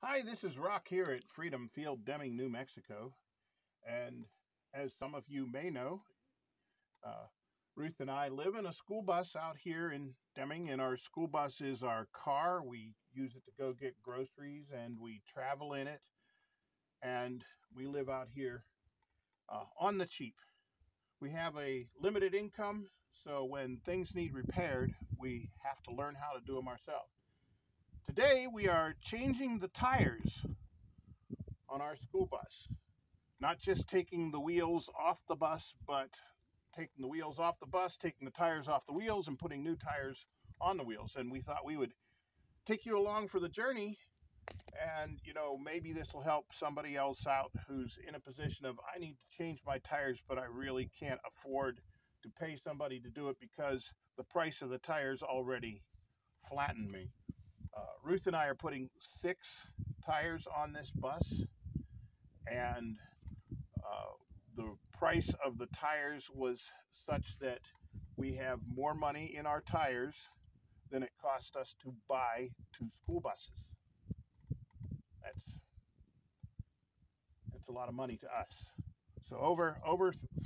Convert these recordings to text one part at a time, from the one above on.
Hi, this is Rock here at Freedom Field, Deming, New Mexico. And as some of you may know, Ruth and I live in a school bus out here in Deming, and our school bus is our car. We use it to go get groceries, and we travel in it. And we live out here on the cheap. We have a limited income, so when things need repaired, we have to learn how to do them ourselves. Today we are changing the tires on our school bus. Not just taking the wheels off the bus, but taking the wheels off the bus, taking the tires off the wheels, and putting new tires on the wheels. And we thought we would take you along for the journey, and maybe this will help somebody else out who's in a position of, I need to change my tires, but I really can't afford to pay somebody to do it because the price of the tires already flattened me. Ruth and I are putting 6 tires on this bus, and the price of the tires was such that we have more money in our tires than it cost us to buy 2 school buses. That's a lot of money to us. So over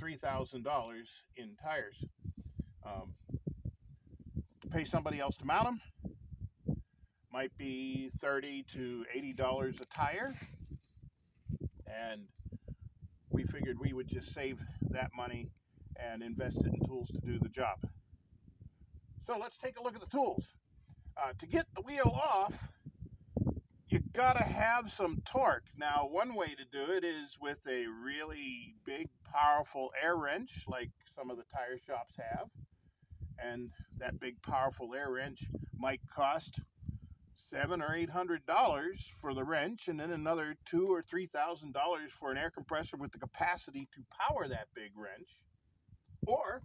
$3,000 in tires. To pay somebody else to mount them might be $30 to $80 a tire, and we figured we would just save that money and invest it in tools to do the job. So let's take a look at the tools. To get the wheel off, you gotta have some torque. Now, one way to do it is with a really big, powerful air wrench, like some of the tire shops have. And that big, powerful air wrench might cost $700 or $800 for the wrench, and then another $2,000 or $3,000 for an air compressor with the capacity to power that big wrench, or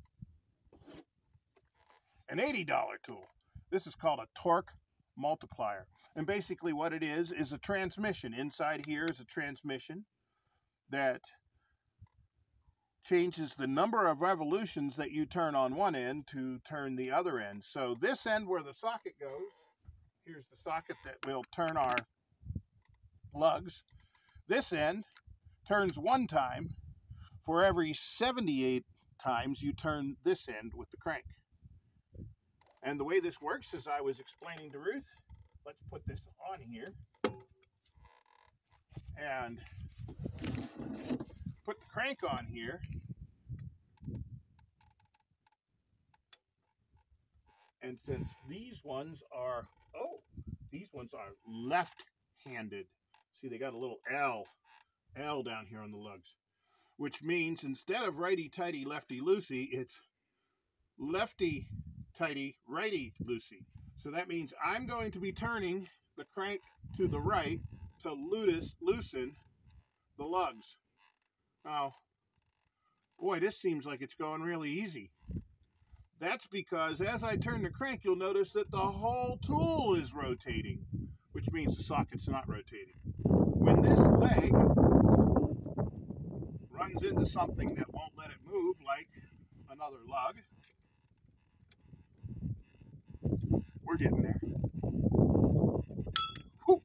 an $80 tool. This is called a torque multiplier, and basically what it is a transmission. Inside here is a transmission that changes the number of revolutions that you turn on one end to turn the other end. So this end where the socket goes, here's the socket that will turn our lugs. This end turns 1 time for every 78 times you turn this end with the crank. And the way this works, as I was explaining to Ruth, let's put this on here and put the crank on here. And since these ones are left-handed. See, they got a little L down here on the lugs, which means instead of righty-tighty, lefty-loosey, it's lefty-tighty, righty-loosey. So that means I'm going to be turning the crank to the right to loosen the lugs. Now, boy, this seems like it's going really easy. That's because as I turn the crank, you'll notice that the whole tool is rotating, which means the socket's not rotating. When this leg runs into something that won't let it move, like another lug, we're getting there. Whew.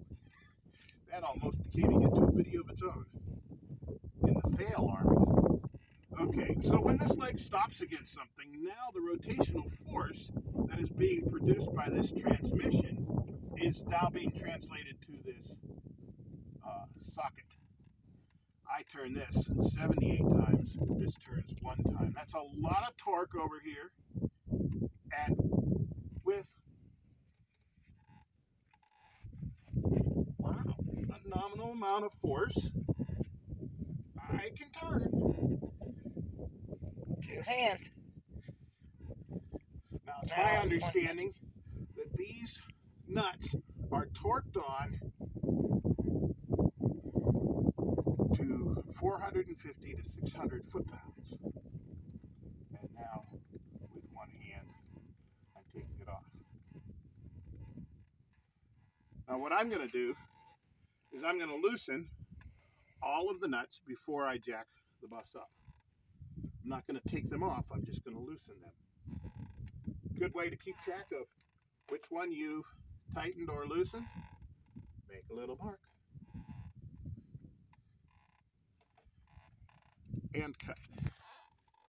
That almost became a YouTube video of its own. In the fail army. Okay, so when this leg stops against something, now the rotational force that is being produced by this transmission is now being translated to this socket. I turn this 78 times, this turns 1 time. That's a lot of torque over here, and with a nominal amount of force, I can turn 2 hands. Now, it's my understanding that these nuts are torqued on to 450 to 600 foot-pounds. And now, with one hand, I'm taking it off. Now, what I'm going to do is I'm going to loosen all of the nuts before I jack the bus up. I'm not going to take them off, I'm just going to loosen them. Good way to keep track of which one you've tightened or loosened. Make a little mark. and cut.